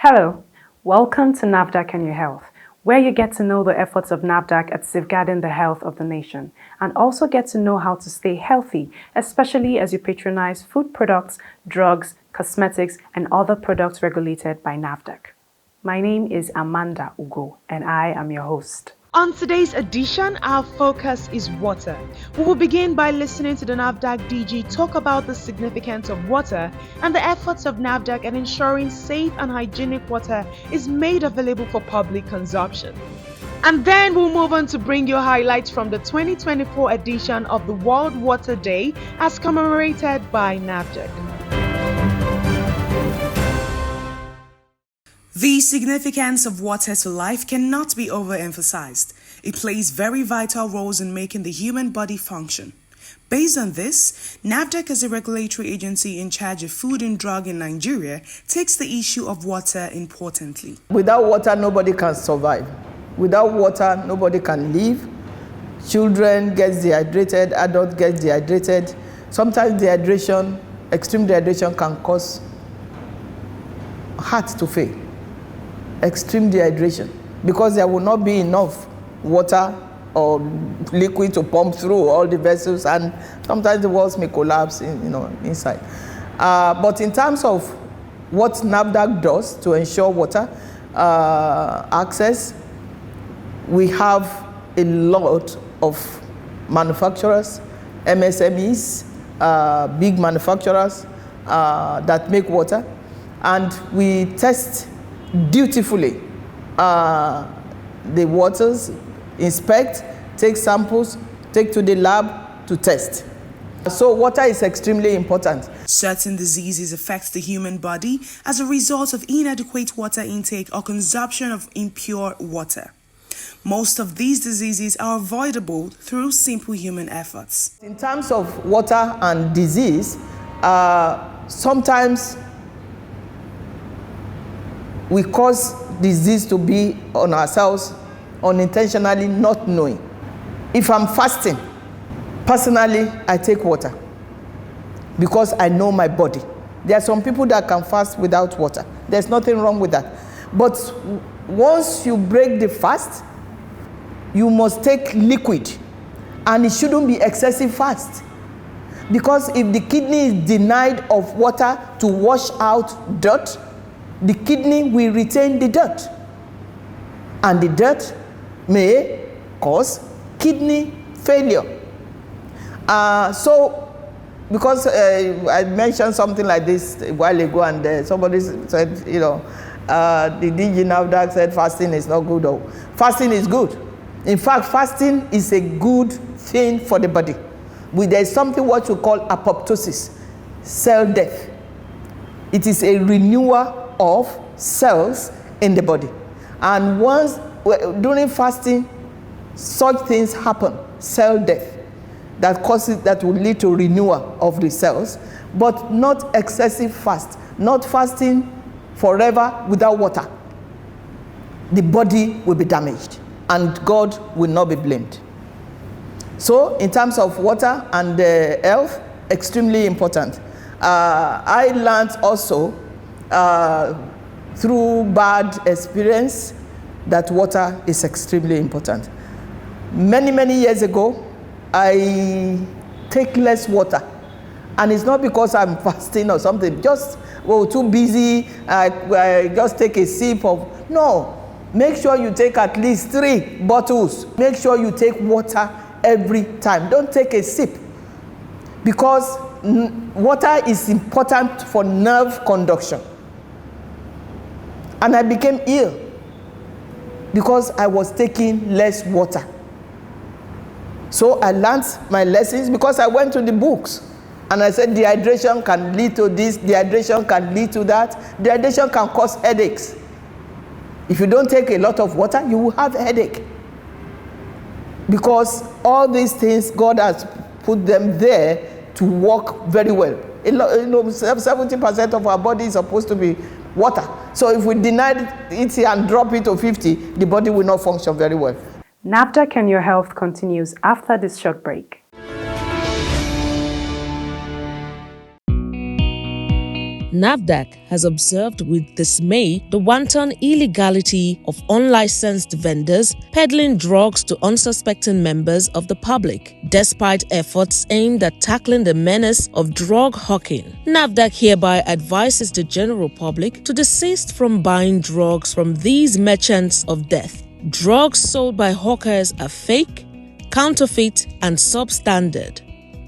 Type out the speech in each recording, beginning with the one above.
Hello, welcome to NAFDAC and Your Health, where you get to know the efforts of NAFDAC at safeguarding the health of the nation, and also get to know how to stay healthy, especially as you patronize food products, drugs, cosmetics, and other products regulated by NAFDAC. My name is Amanda Ugo, and I am your host. On today's edition, our focus is water. We will begin by listening to the NAFDAC DG talk about the significance of water and the efforts of NAFDAC at ensuring safe and hygienic water is made available for public consumption. And then we'll move on to bring you highlights from the 2024 edition of the World Water Day as commemorated by NAFDAC. The significance of water to life cannot be overemphasized. It plays very vital roles in making the human body function. Based on this, NAFDAC, as a regulatory agency in charge of food and drug in Nigeria, takes the issue of water importantly. Without water, nobody can survive. Without water, nobody can live. Children get dehydrated, adults get dehydrated. Sometimes dehydration, extreme dehydration can cause heart to fail. Extreme dehydration, because there will not be enough water or liquid to pump through all the vessels, and sometimes the walls may collapse inside. But in terms of what NAFDAC does to ensure water access, we have a lot of manufacturers, MSMEs, big manufacturers that make water, and we test dutifully the waters, inspect, take samples, take to the lab to test. So water is extremely important. Certain diseases affect the human body as a result of inadequate water intake or consumption of impure water. Most of these diseases are avoidable through simple human efforts. In terms of water and disease, sometimes we cause disease to be on ourselves unintentionally, not knowing. If I'm fasting, personally, I take water because I know my body. There are some people that can fast without water. There's nothing wrong with that. But once you break the fast, you must take liquid, and it shouldn't be excessive fast. Because if the kidney is denied of water to wash out dirt, the kidney will retain the dirt, and the dirt may cause kidney failure. Because I mentioned something like this a while ago, and somebody said, the DG NAFDAC said fasting is not good. Though. Fasting is good. In fact, fasting is a good thing for the body. There is something what you call apoptosis, cell death. It is a renewal of cells in the body, and during fasting, such things happen, cell death, that will lead to renewal of the cells, but not excessive fast, not fasting forever without water. The body will be damaged, and God will not be blamed. So, in terms of water and health, extremely important. I learned also through bad experience that water is extremely important. Many years ago, I take less water, and it's not because I'm fasting or something, just too busy, I just take a sip of, no, make sure you take at least 3 bottles. Make sure you take water every time. Don't take a sip, because water is important for nerve conduction. And I became ill because I was taking less water. So I learned my lessons because I went to the books, and I said dehydration can lead to this, dehydration can lead to that. Dehydration can cause headaches. If you don't take a lot of water, you will have a headache. Because all these things, God has put them there to work very well. 70% of our body is supposed to be water. So if we deny it and drop it to 50, the body will not function very well. NAFDAC and Your Health continues after this short break. NAFDAC has observed with dismay the wanton illegality of unlicensed vendors peddling drugs to unsuspecting members of the public, despite efforts aimed at tackling the menace of drug hawking. NAFDAC hereby advises the general public to desist from buying drugs from these merchants of death. Drugs sold by hawkers are fake, counterfeit, and substandard.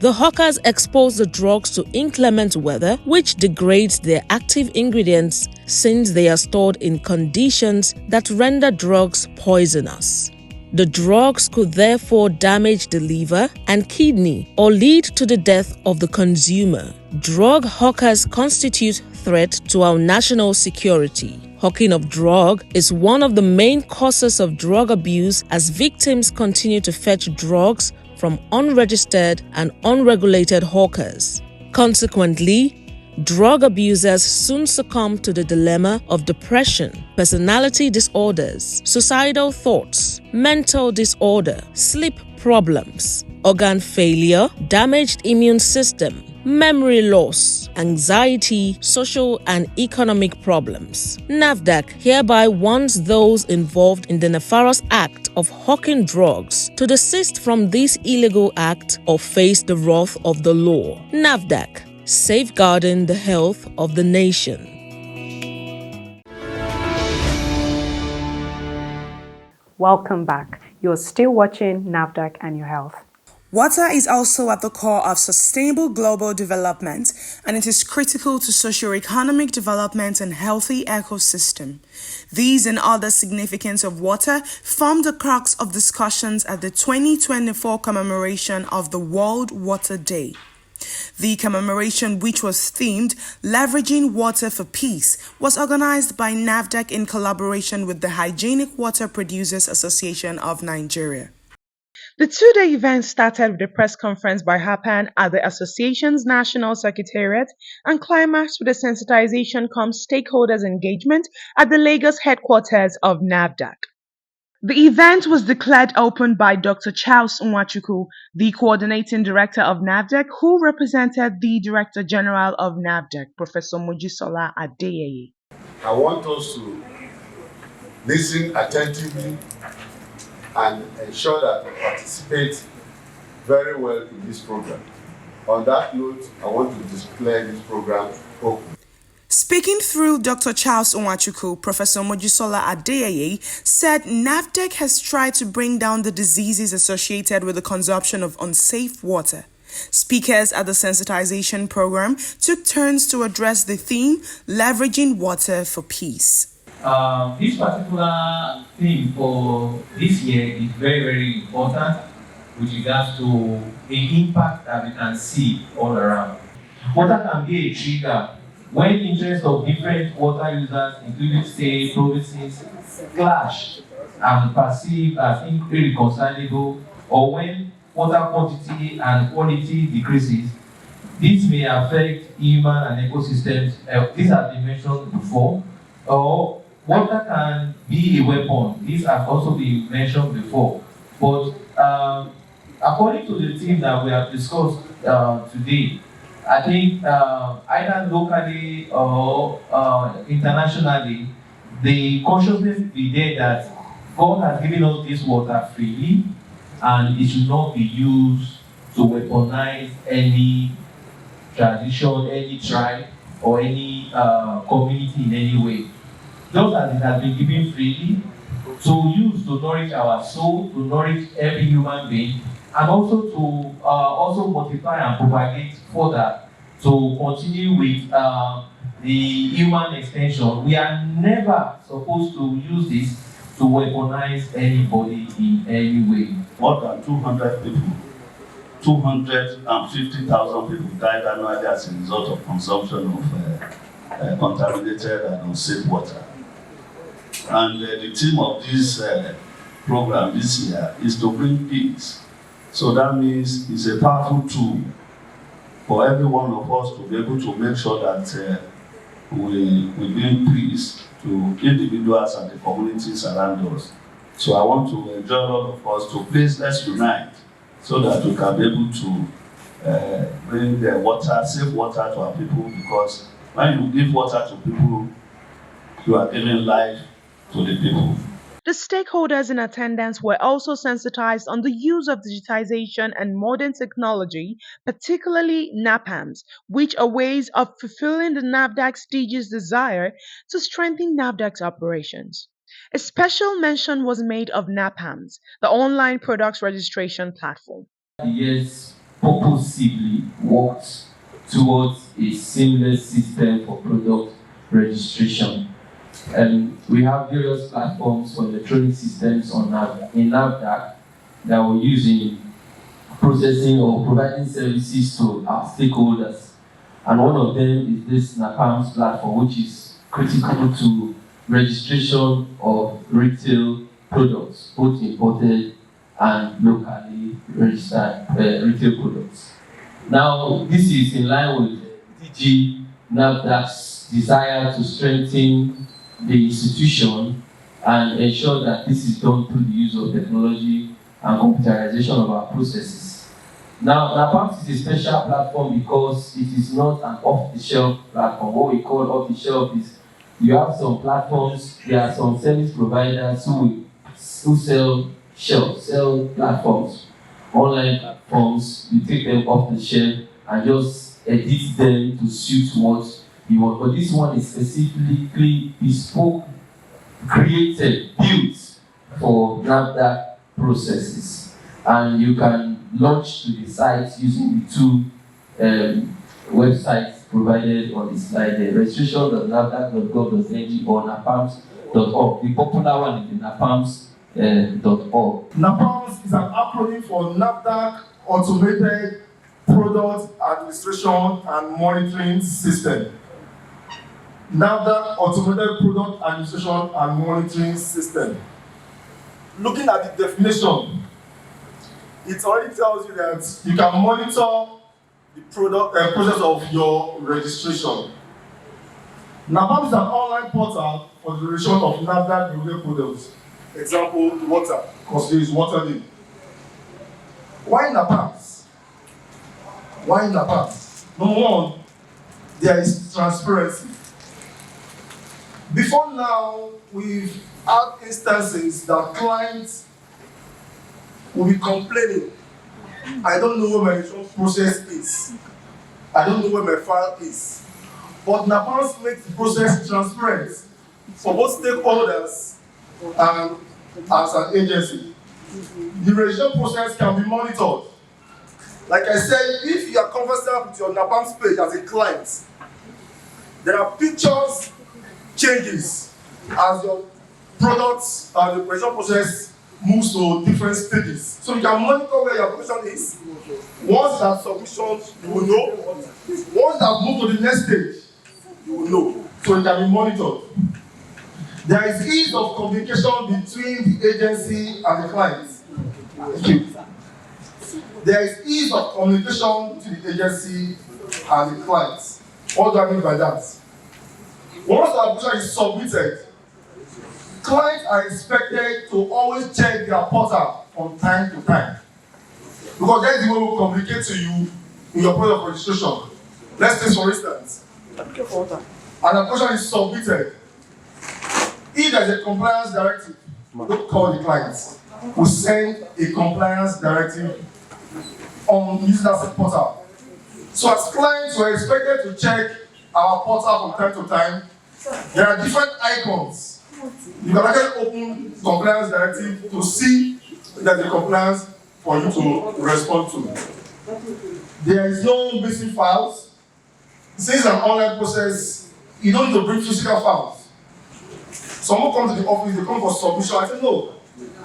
The hawkers expose the drugs to inclement weather, which degrades their active ingredients since they are stored in conditions that render drugs poisonous. The drugs could therefore damage the liver and kidney or lead to the death of the consumer. Drug hawkers constitute threat to our national security. Hawking of drug is one of the main causes of drug abuse as victims continue to fetch drugs from unregistered and unregulated hawkers. Consequently, drug abusers soon succumb to the dilemma of depression, personality disorders, suicidal thoughts, mental disorder, sleep problems, organ failure, damaged immune system, memory loss, anxiety, social and economic problems. NAFDAC hereby warns those involved in the nefarious act of hawking drugs to desist from this illegal act or face the wrath of the law. NAFDAC, safeguarding the health of the nation. Welcome back. You're still watching NAFDAC and Your Health. Water is also at the core of sustainable global development, and it is critical to socio-economic development and healthy ecosystem. These and other significance of water form the crux of discussions at the 2024 commemoration of the World Water Day. The commemoration, which was themed Leveraging Water for Peace, was organized by NAFDAC in collaboration with the Hygienic Water Producers Association of Nigeria. The two-day event started with a press conference by Hapan at the association's National Secretariat and climaxed with a sensitization cum stakeholders engagement at the Lagos headquarters of NAFDAC. The event was declared open by Dr. Charles Nwachukwu, the coordinating director of NAFDAC, who represented the Director-General of NAFDAC, Professor Mojisola Adeyeye. I want us to listen attentively and ensure that we participate very well in this program. On that note, I want to declare this program open. Speaking through Dr. Charles Nwachukwu, Professor Mojisola Adeyeye said NAFDAC has tried to bring down the diseases associated with the consumption of unsafe water. Speakers at the sensitization program took turns to address the theme, Leveraging Water for Peace. This particular theme for this year is very, very important with regards to the impact that we can see all around. Water can be a trigger when interests of different water users, including state, provinces, clash and perceived as irreconcilable, or when water quantity and quality decreases. This may affect human and ecosystems. This has been mentioned before. Or water can be a weapon. This has also been mentioned before. But according to the theme that we have discussed today, I think either locally or internationally, the consciousness will be there that God has given us this water freely, and it should not be used to weaponize any tradition, any tribe, or any community in any way. Just as it has been given freely, to use to nourish our soul, to nourish every human being, and also to also multiply and propagate further, to continue with the human extension. We are never supposed to use this to weaponize anybody in any way. More than 200 people, 250,000 people died annually as a result of consumption of contaminated and unsafe water. And the theme of this program this year is to bring peace. So that means it's a powerful tool for every one of us to be able to make sure that we bring peace to individuals and the communities around us. So I want to enjoy all of us to please let's unite so that we can be able to bring the water, safe water to our people, because When you give water to people, you are giving life to the people. The stakeholders in attendance were also sensitized on the use of digitization and modern technology, particularly NAPAMs, which are ways of fulfilling the NAFDAC's DG's desire to strengthen NAFDAC's operations. A special mention was made of NAPAMs, the online products registration platform. Yes, purposely worked towards a seamless system for product registration. And we have various platforms for electronic systems in NAFDAC that we're using, processing or providing services to our stakeholders. And one of them is this NAPAMS platform, which is critical to registration of retail products, both imported and locally registered retail products. Now, this is in line with DG NAFDAC's desire to strengthen the institution and ensure that this is done through the use of technology and computerization of our processes. Now, NAPAMS is a special platform because it is not an off-the-shelf platform. What we call off-the-shelf is you have some platforms, there are some service providers who sell platforms, online platforms. You take them off the shelf and just edit them to suit what you want. But this one is specifically bespoke, created, built for NAFDAC processes. And you can launch to the site using the two websites provided on the slide there, registration.nafdac.gov.ng or napams.org. The popular one is the napams.org. NAPAMS is an acronym for NAFDAC Automated Product Administration and Monitoring System. NAFDAC Automated Product Administration and Monitoring System. Looking at the definition, it already tells you that you can monitor the process of your registration. NAPAMS is an online portal for the registration of NAFDAC regulated products. Example, water, because there is water there. Why NAPAMS? Why NAPAMS? Number one, there is transparency. Before now, we've had instances that clients will be complaining, I don't know where my registration process is. I don't know where my file is. But NAPAMS makes the process transparent for both stakeholders and as an agency. The registration process can be monitored. Like I said, if you are conversant with your NAPAMS page as a client, there are pictures changes as your products and the registration process moves to different stages. So you can monitor where your application is. Once that submission, you will know. Once that move to the next stage, you will know. So it can be monitored. There is ease of communication between the agency and the client. There is ease of communication between the agency and the client. What do I mean by that? Once the application is submitted, clients are expected to always check their portal from time to time. Because that is the way we communicate to you in your product registration. Let's take for instance, an application is submitted. If there's a compliance directive, don't call the clients. We send a compliance directive on using that portal. So as clients, we're expected to check our portal from time to time. There are different icons. You can actually open compliance directive to see that the compliance for you to respond to. There is no missing files. Since it's an online process, you don't need to bring physical files. Someone comes to the office, they come for submission. I say, no,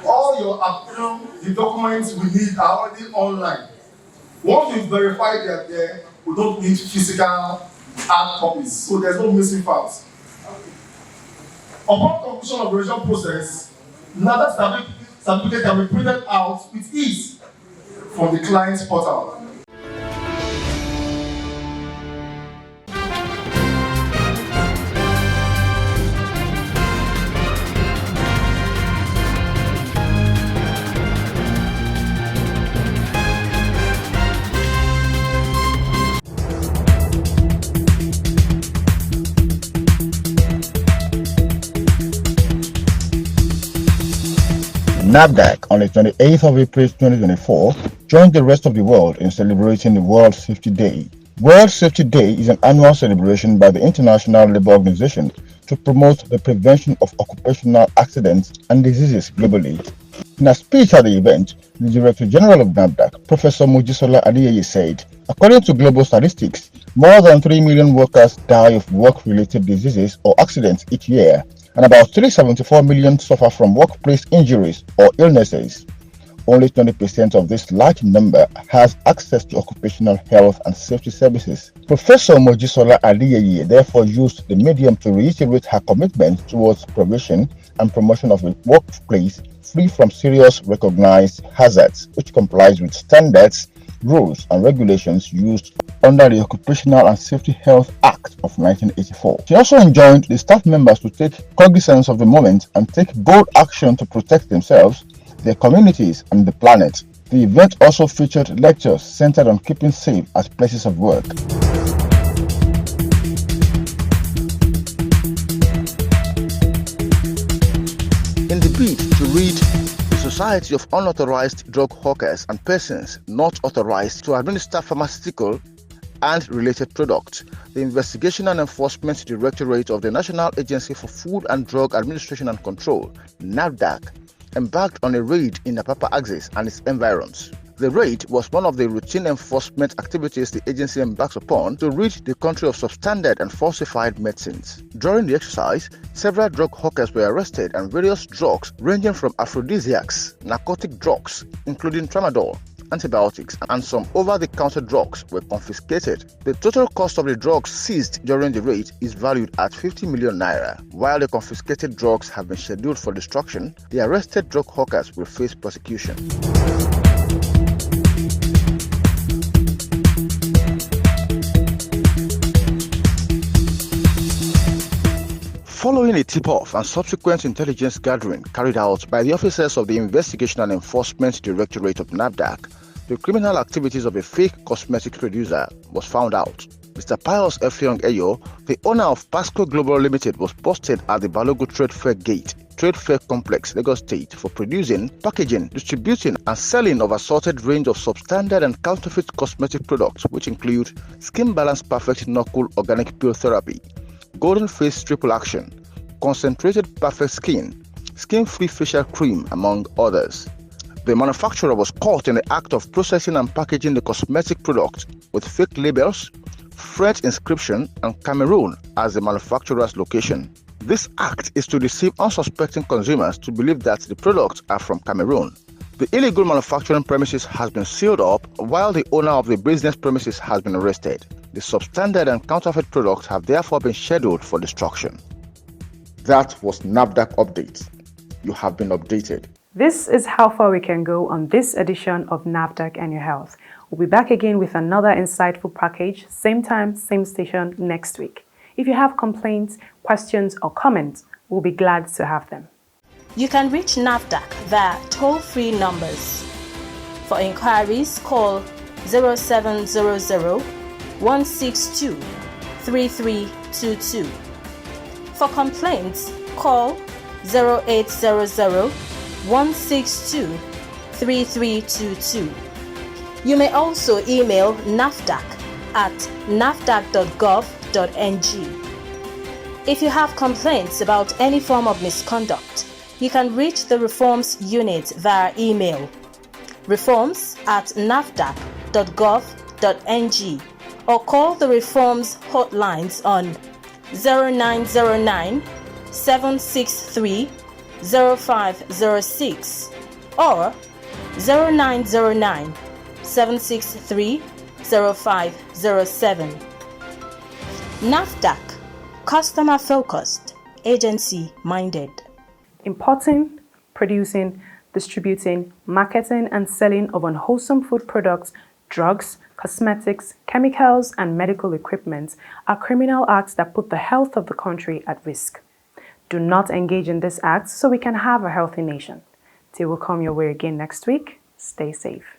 all your application, the documents we need are already online. Once we verify they are there, we don't need physical hard copies. So there's no missing files. Upon completion of the registration process, another certificate can be printed out with ease from the client's portal. NAFDAC on the 28th of April 2024 joined the rest of the world in celebrating the World Safety Day. World Safety Day is an annual celebration by the International Labour Organization to promote the prevention of occupational accidents and diseases globally. In a speech at the event, the Director-General of NAFDAC, Professor Mojisola Adeyeye, said, according to global statistics, more than 3 million workers die of work-related diseases or accidents each year, and about 374 million suffer from workplace injuries or illnesses. Only 20% of this large number has access to occupational health and safety services. Professor Mojisola Adeyeye therefore used the medium to reiterate her commitment towards prevention and promotion of a workplace free from serious recognized hazards, which complies with standards, rules, and regulations used under the Occupational and Safety Health Act of 1984. She also enjoined the staff members to take cognizance of the moment and take bold action to protect themselves, their communities, and the planet. The event also featured lectures centered on keeping safe at places of work. In the bid to rid the society of unauthorized drug hawkers and persons not authorized to administer pharmaceutical and related products, the Investigation and Enforcement Directorate of the National Agency for Food and Drug Administration and Control, NAFDAC, embarked on a raid in Apapa Axis and its environs. The raid was one of the routine enforcement activities the agency embarks upon to rid the country of substandard and falsified medicines. During the exercise, several drug hawkers were arrested and various drugs ranging from aphrodisiacs, narcotic drugs, including tramadol, antibiotics, and some over-the-counter drugs were confiscated. The total cost of the drugs seized during the raid is valued at 50 million naira. While the confiscated drugs have been scheduled for destruction, the arrested drug hawkers will face prosecution. Following a tip-off and subsequent intelligence gathering carried out by the officers of the Investigation and Enforcement Directorate of NAFDAC, the criminal activities of a fake cosmetic producer was found out. Mr. Pius Effiong Eyo, the owner of Pasco Global Limited, was busted at the Balogu Trade Fair Gate, Trade Fair Complex, Lagos State, for producing, packaging, distributing, and selling of assorted range of substandard and counterfeit cosmetic products, which include Skin Balance Perfect Knuckle Organic Peel Therapy, Golden Face Triple Action, Concentrated Perfect Skin, Skin-Free Facial Cream, among others. The manufacturer was caught in the act of processing and packaging the cosmetic product with fake labels, French inscription, and Cameroon as the manufacturer's location. This act is to deceive unsuspecting consumers to believe that the products are from Cameroon. The illegal manufacturing premises has been sealed up, while the owner of the business premises has been arrested. The substandard and counterfeit products have therefore been scheduled for destruction. That was NAFDAC Update. You have been updated. This is how far we can go on this edition of NAFDAC and Your Health. We'll be back again with another insightful package, same time, same station next week. If you have complaints, questions, or comments, we'll be glad to have them. You can reach NAFDAC via toll-free numbers. For inquiries, call 0700 162 3322. For complaints, call 0800 162 3322. You may also email NAFDAC at nafdac.gov.ng. If you have complaints about any form of misconduct, you can reach the Reforms Unit via email, reforms@nafdac.gov.ng, or call the Reforms hotlines on 0909 763 0506 or 0909 763 0507. NAFDAC, customer focused, agency minded. Importing, producing, distributing, marketing, and selling of unwholesome food products, drugs, cosmetics, chemicals, and medical equipment are criminal acts that put the health of the country at risk. Do not engage in these acts so we can have a healthy nation. Till we come your way again next week, stay safe.